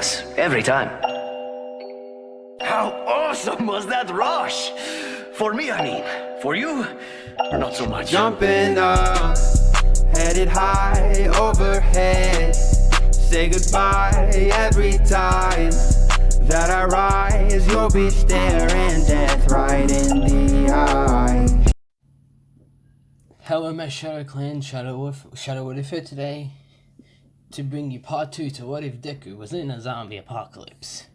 glorious, every time. How awesome was that rush? For me, I mean. For you, not so much. Jumping up, headed high overhead. Say goodbye every time that I rise. You'll be staring death right in the eye. Hello my Shadow Clan, Shadowwood here today to bring you part 2 to What If Deku Was in a Zombie Apocalypse.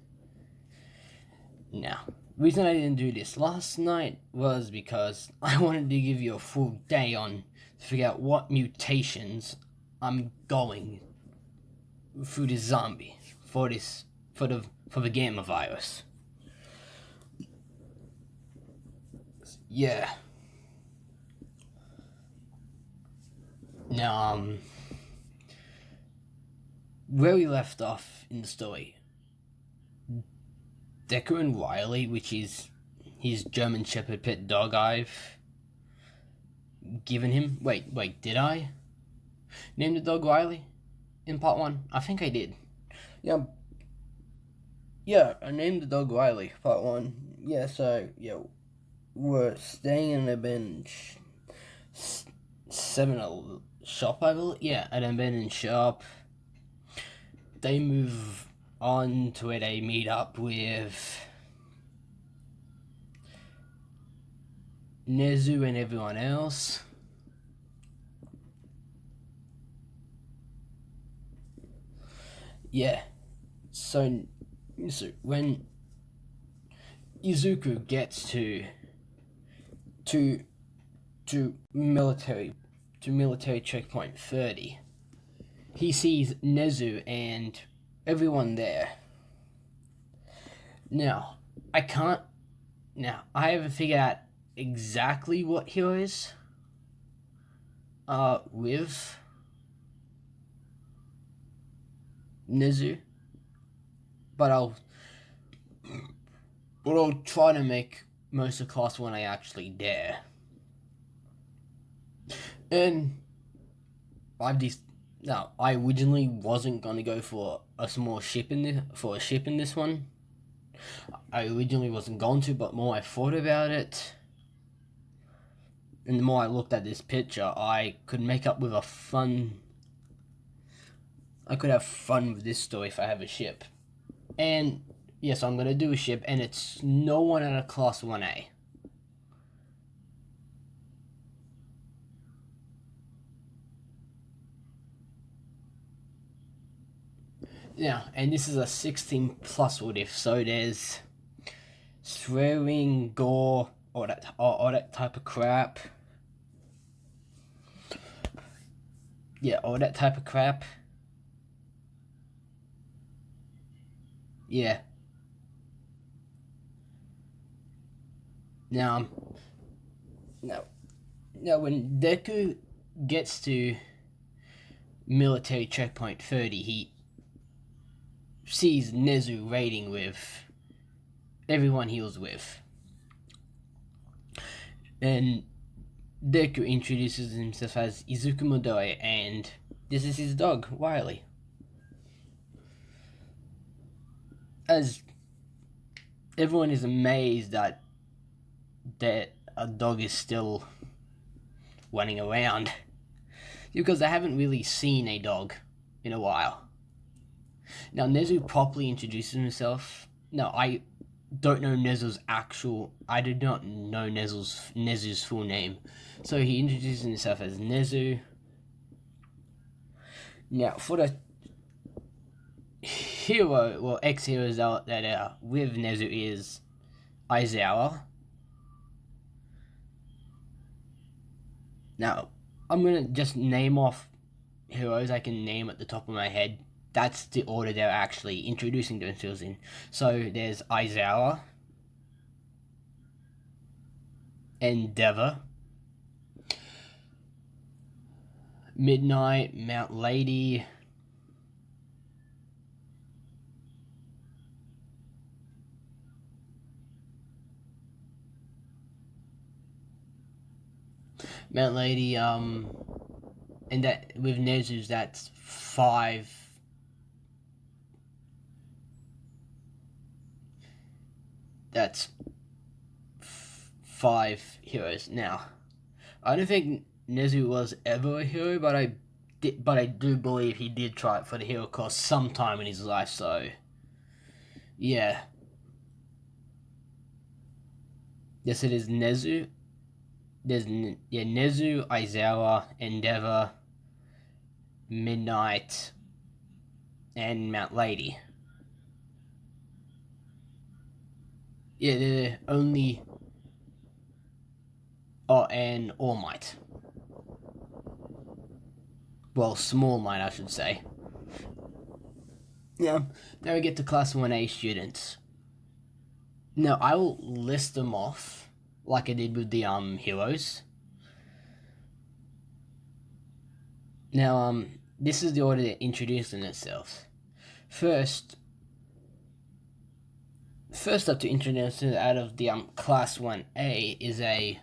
Now, the reason I didn't do this last night was because I wanted to give you a full day on to figure out what mutations I'm going through this zombie for the gamma virus. Yeah. Now, where we left off in the story, Deku and Riley, which is his German Shepherd pet dog I've given him. Wait, did I name the dog Riley in part 1? I think I did. Yeah, I named the dog Riley, part 1. Yeah, so, yeah, we're staying in a bench. 7 shop, I believe. Yeah, at an abandoned shop. They move on to where they meet up with Nezu and everyone else. Yeah, so when Izuku gets to military checkpoint 30, he sees Nezu and everyone there. Now, I haven't figured out exactly what heroes with Nezu, but I'll try to make most of class 1 I actually dare. And I originally wasn't gonna go for a small ship in this one. I originally wasn't going to, but more I thought about it, and the more I looked at this picture, I could have fun with this story if I have a ship. And yes, I'm gonna do a ship, and it's no one out of class 1A. Yeah, and this is a 16 plus what if, so there's swearing, gore, all that type of crap. Yeah, all that type of crap. Yeah. Now when Deku gets to military checkpoint 30, he sees Nezu raiding with everyone he was with. And Deku introduces himself as Izuku Modoi, and this is his dog, Riley. As everyone is amazed that a dog is still running around, because they haven't really seen a dog in a while. Now, Nezu properly introduces himself. Now, I don't know I did not know Nezu's full name. So he introduces himself as Nezu. Now, for the ex-heroes that are with Nezu is Aizawa. Now, I'm gonna just name off heroes I can name at the top of my head. That's the order they're actually introducing themselves in. So there's Aizawa, Endeavor, Midnight, Mount Lady, and that with Nezu's, that's 5 That's 5 heroes. Now, I don't think Nezu was ever a hero, but I do believe he did try it for the hero course sometime in his life. So, yeah. Yes, it is Nezu. There's Nezu, Aizawa, Endeavor, Midnight, and Mount Lady. Yeah, they're only. Oh, and All Might. Well, Small Might, I should say. Yeah, then we get to Class 1A students. Now, I will list them off like I did with the heroes. Now, this is the order they're introducing themselves. First up to introduce out of the Class 1A is a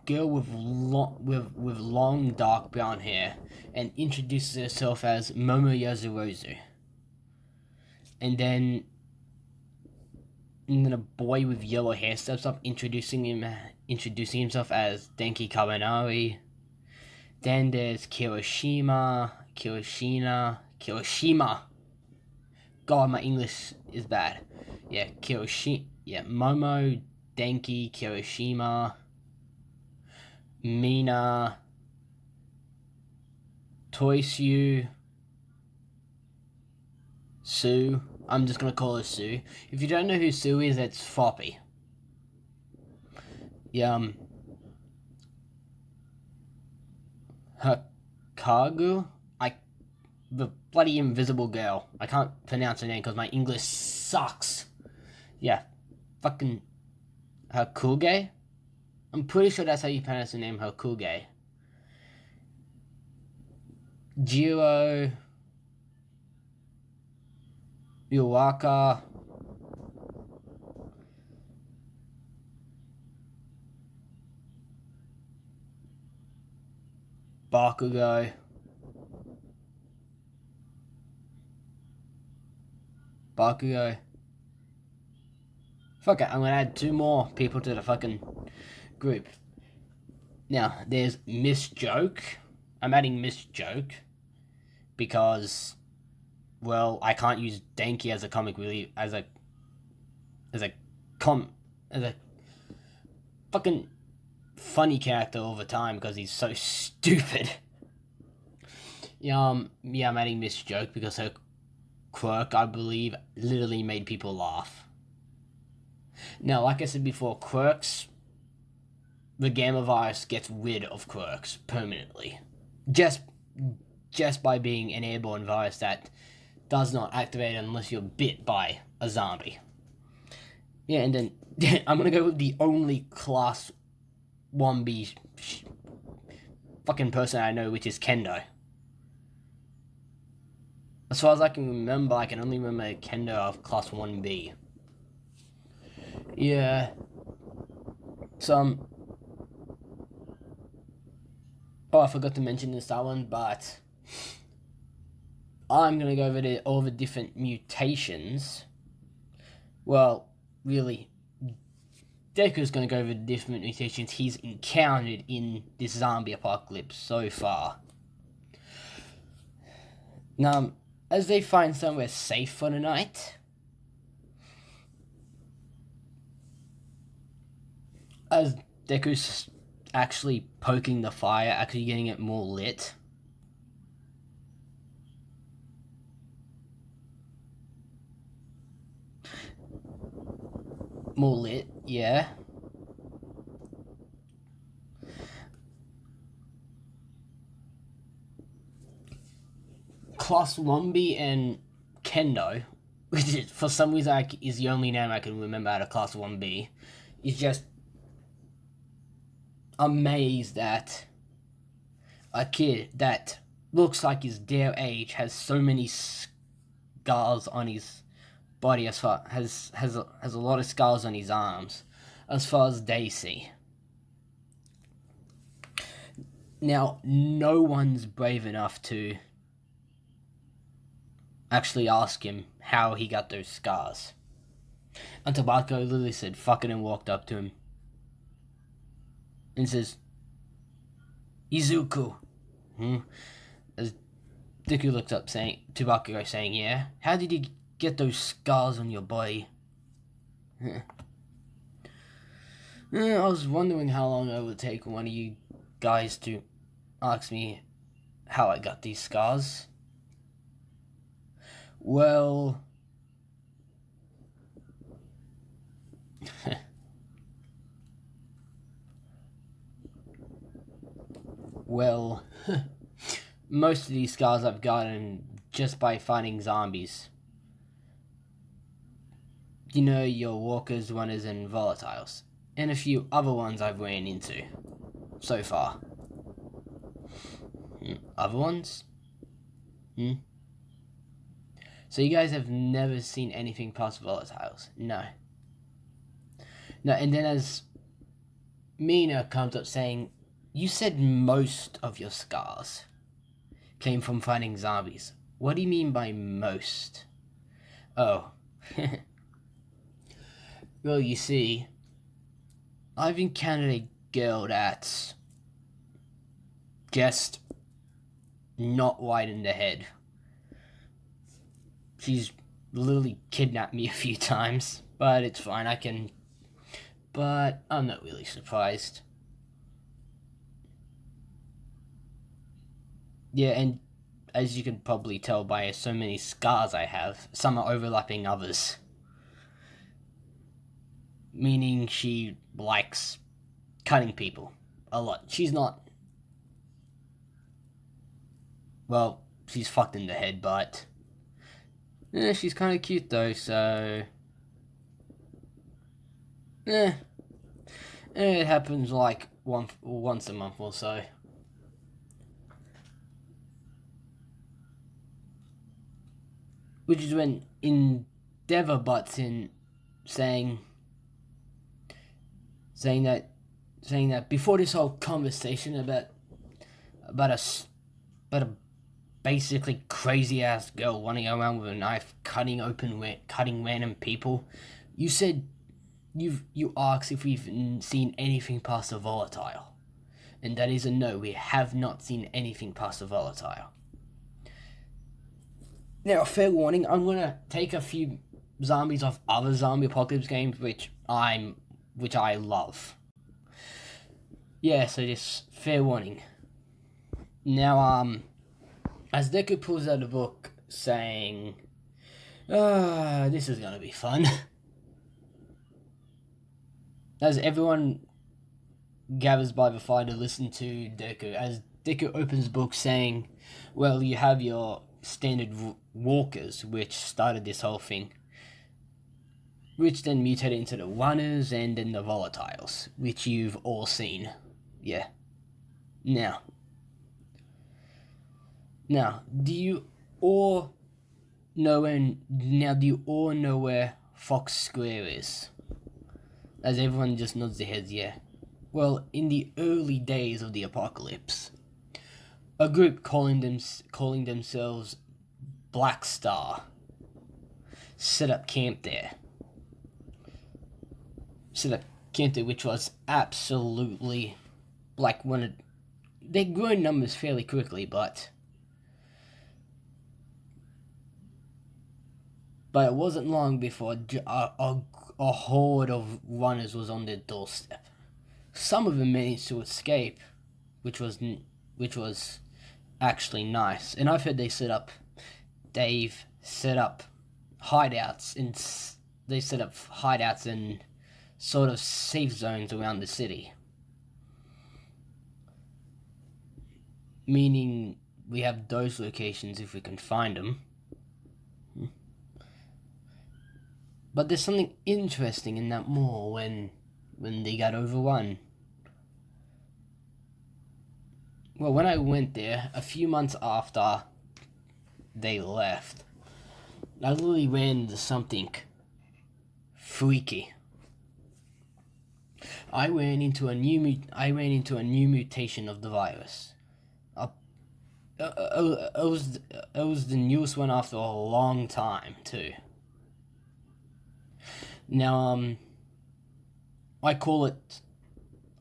girl with long dark brown hair and introduces herself as Momo Yasurozu. And then a boy with yellow hair steps up, introducing himself as Denki Kabanari. Then there's Kiroshima. God, my English is bad. Yeah, Momo, Denki, Kiroshima, Mina, Toisyu, Sue. I'm just gonna call her Sue. If you don't know who Sue is, it's Floppy. Hikagu? The bloody invisible girl. I can't pronounce her name because my English sucks. Yeah, fucking Hakuge? I'm pretty sure that's how you pronounce the name, Hakuge. Jiro, Yuwaka, Bakugo, Fuck it, I'm gonna add 2 more people to the fucking group. Now, there's Miss Joke. I'm adding Miss Joke because, well, I can't use Denki as a comic relief as a fucking funny character all the time because he's so stupid. I'm adding Miss Joke because her quirk, I believe, literally made people laugh. Now, like I said before, quirks, the gamma virus gets rid of quirks permanently. Just by being an airborne virus that does not activate unless you're bit by a zombie. Yeah, and then I'm gonna go with the only Class 1B fucking person I know, which is Kendo. As far as I can remember, I can only remember Kendo of Class 1B. Yeah. So, I forgot to mention this that one, but I'm gonna go over all the different mutations. Well, really, Deku's gonna go over the different mutations he's encountered in this zombie apocalypse so far. Now, as they find somewhere safe for the night, as Deku's actually poking the fire, actually getting it more lit. More lit, yeah. Class 1B and Kendo, which is, for some reason is the only name I can remember out of Class 1B, is just amazed that a kid that looks like his their age has so many scars on his body, as far has a lot of scars on his arms, as far as they see. Now, no one's brave enough to actually ask him how he got those scars. And Tobacco literally said fuck it and walked up to him and says, Izuku. As Deku looks up, saying, Tobacco saying, yeah, how did you get those scars on your body? I was wondering how long it would take one of you guys to ask me how I got these scars. Well, most of these scars I've gotten just by fighting zombies. You know, your walkers, runners, and volatiles. And a few other ones I've ran into so far. Other ones? So you guys have never seen anything past volatiles? No. No, and then as Mina comes up saying, you said most of your scars came from fighting zombies. What do you mean by most? Oh. Well, you see, I've encountered a girl that's just not white in the head. She's literally kidnapped me a few times, but it's fine, but I'm not really surprised. Yeah, and as you can probably tell by so many scars I have, some are overlapping others. Meaning she likes cutting people a lot. She's not... Well, she's fucked in the head, but... Yeah, she's kind of cute though, so... It happens like once a month or so. Which is when Endeavor butts in saying that before this whole conversation about a basically crazy ass girl running around with a knife cutting random people, you said you asked if we've seen anything past a volatile, and that is a no. We have not seen anything past a volatile. Now, fair warning, I'm gonna take a few zombies off other zombie apocalypse games, which I love. Yeah, so just fair warning. Now, as Deku pulls out a book saying, this is gonna be fun. As everyone gathers by the fire to listen to Deku, as Deku opens the book saying, well, you have your standard walkers, which started this whole thing, which then mutated into the runners and then the volatiles, which you've all seen. Yeah. Now, do you all know where Fox Square is? As everyone just nods their heads, yeah. Well, in the early days of the apocalypse, a group calling themselves Black Star set up camp there. Which was absolutely like they grew in numbers fairly quickly, but it wasn't long before a horde of runners was on their doorstep. Some of them managed to escape, which was actually nice. And I've heard they've set up hideouts and sort of safe zones around the city. Meaning we have those locations if we can find them. But there's something interesting in that mall when they got overrun. Well, when I went there, a few months after they left, I literally ran into something freaky. I ran into a new mutation of the virus. it was the newest one after a long time too. Now I call it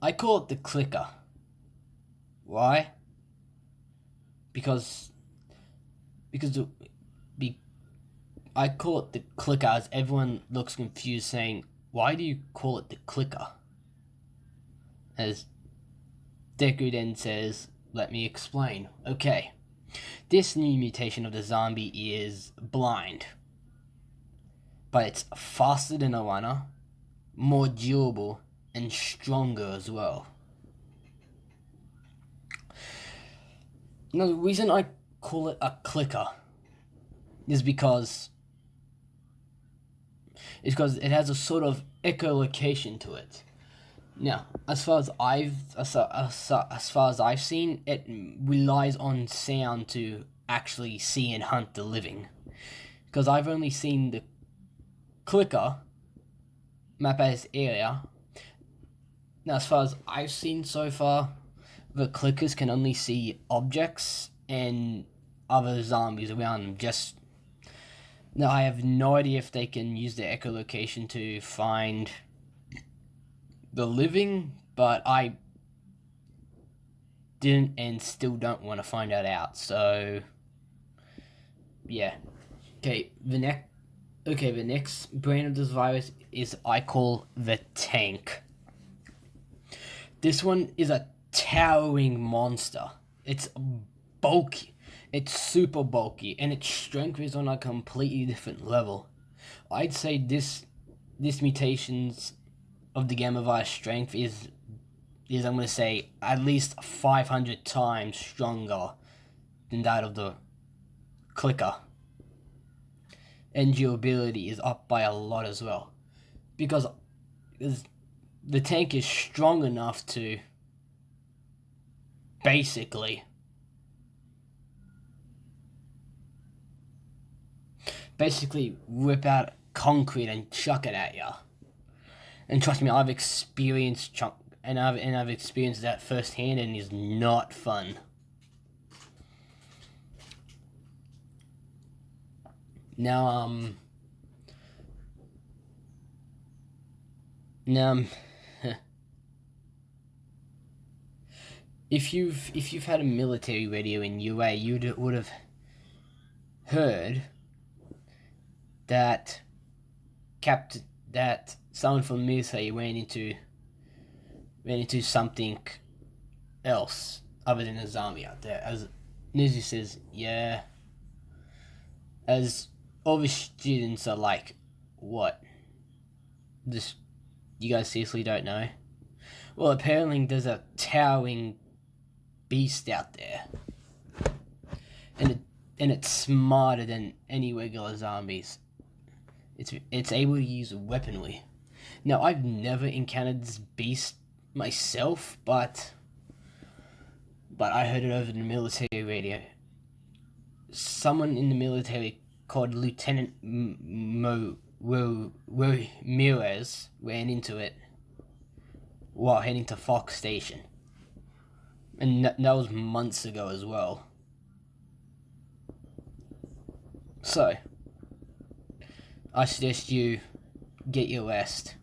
the clicker. Why? Because I call it the clicker as everyone looks confused, saying, "Why do you call it the clicker?" As Deku then says, "Let me explain." Okay, this new mutation of the zombie is blind, but it's faster than a runner, more durable, and stronger as well. Now, the reason I call it a clicker is because it has a sort of echolocation to it. Now, as far as I've seen, it relies on sound to actually see and hunt the living. Because I've only seen the clicker map out its area. Now, as far as I've seen so far, the clickers can only see objects and other zombies around them. Now, I have no idea if they can use their echolocation to find the living, but I didn't and still don't want to find that out. So, yeah. Okay, the next brand of this virus is I call the tank. This one is a towering monster. It's bulky. It's super bulky, and its strength is on a completely different level. I'd say this mutations of the gamma virus strength is I'm gonna say at least 500 times stronger than that of the clicker. And durability is up by a lot as well, because the tank is strong enough to basically rip out concrete and chuck it at ya. And trust me, I've experienced I've experienced that firsthand, and it's not fun. Now if you've had a military radio in UA, you would have heard that someone from military ran into something else other than a zombie out there. As Nizu says, yeah. As all the students are like, what? You guys seriously don't know? Well, apparently there's a towering beast out there, and it's smarter than any regular zombies. It's able to use weaponry. Now, I've never encountered this beast myself, but I heard it over the military radio. Someone in the military called Lieutenant Ramirez ran into it while heading to Fox Station. And that was months ago as well. So, I suggest you get your rest.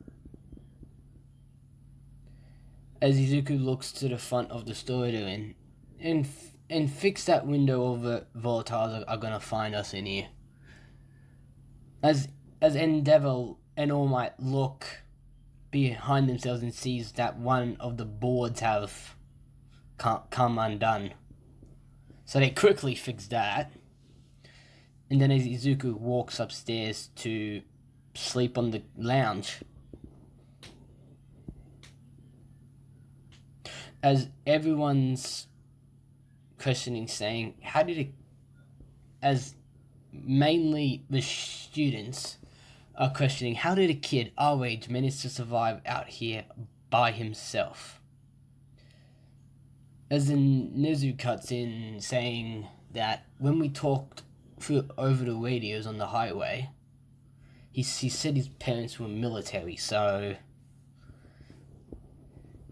As Izuku looks to the front of the store they're in, and fix that window over volatiles are gonna find us in here. As Endeavor and All Might look behind themselves and sees that one of the boards have come undone. So they quickly fix that. And then as Izuku walks upstairs to sleep on the lounge, as everyone's questioning, saying, how did it, as mainly the students are questioning, how did a kid our age manage to survive out here by himself? As in Nezu cuts in saying that when we talked over the radios on the highway, he said his parents were military, so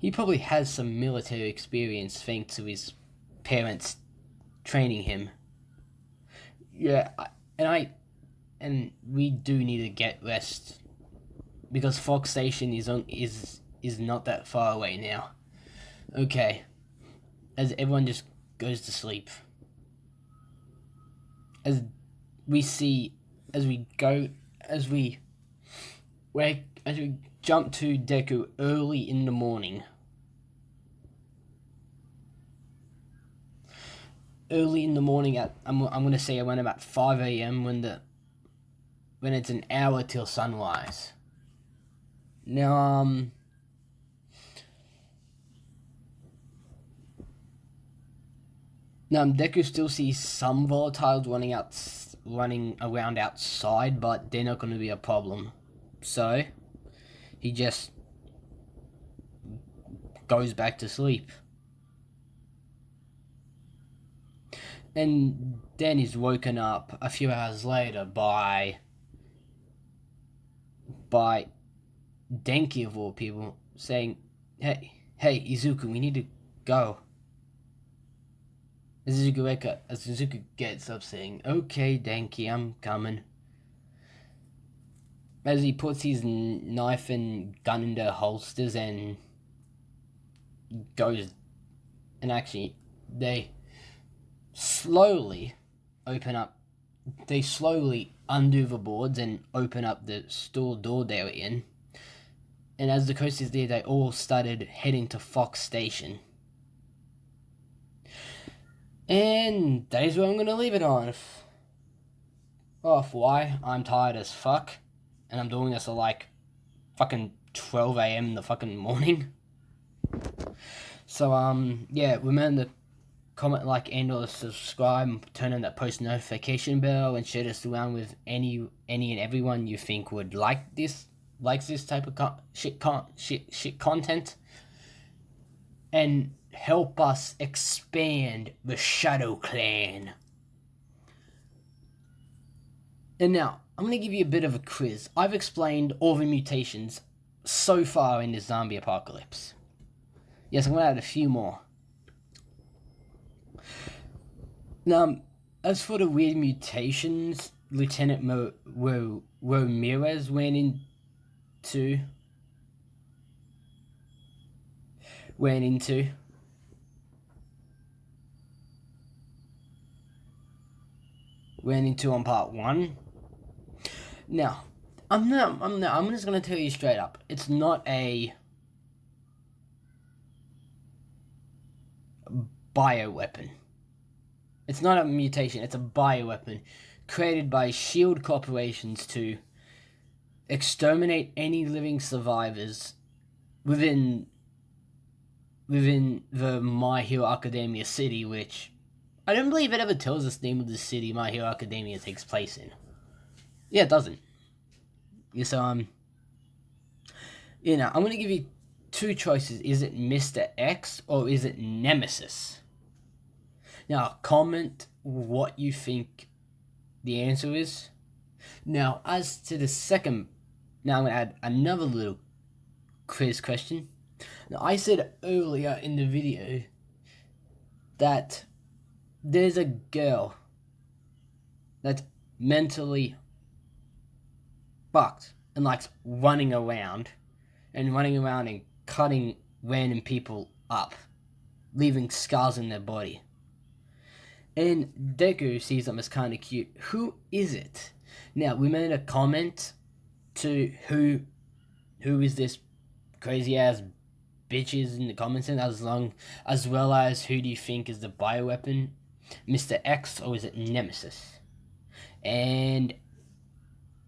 he probably has some military experience thanks to his parents training him. Yeah, and we do need to get rest because Fox Station is not that far away now. Okay, as everyone just goes to sleep. As we jump to Deku early in the morning. Early in the morning at I'm gonna say around about 5 a.m. when it's an hour till sunrise. Now Deku still sees some volatiles running around outside, but they're not going to be a problem. So he just goes back to sleep. And then he's woken up a few hours later by Denki of all people saying, Hey Izuku, we need to go. As Izuku gets up saying, Okay, Denki, I'm coming. As he puts his knife and gun in their holsters and goes, and actually, they slowly undo the boards and open up the store door they were in. And as the coast is there, they all started heading to Fox Station. And that is where I'm going to leave it on. Why? I'm tired as fuck. And I'm doing this at like fucking 12 a.m. in the fucking morning. So, yeah, remember to comment, like, and or subscribe, and turn on that post notification bell, and share this around with any and everyone you think would likes this type of shit content, and help us expand the Shadow Clan. And now, I'm going to give you a bit of a quiz. I've explained all the mutations so far in this zombie apocalypse. Yes, I'm going to add a few more. Now, as for the weird mutations Lieutenant Ramirez went into on part 1. Now, I'm just gonna tell you straight up. It's not a bioweapon. It's not a mutation. It's a bioweapon created by SHIELD corporations to exterminate any living survivors within the My Hero Academia city, which I don't believe it ever tells us the name of the city My Hero Academia takes place in. Yeah, it doesn't. Yeah, so, I'm going to give you 2 choices. Is it Mr. X or is it Nemesis? Now, comment what you think the answer is. Now, as to the second, now I'm going to add another little quiz question. Now, I said earlier in the video that there's a girl that's mentally fucked and likes running around and cutting random people up, leaving scars in their body. And Deku sees them as kind of cute. Who is it? Now, we made a comment to who is this crazy ass bitches in the comments, and as well as who do you think is the bioweapon, Mr. X or is it Nemesis? And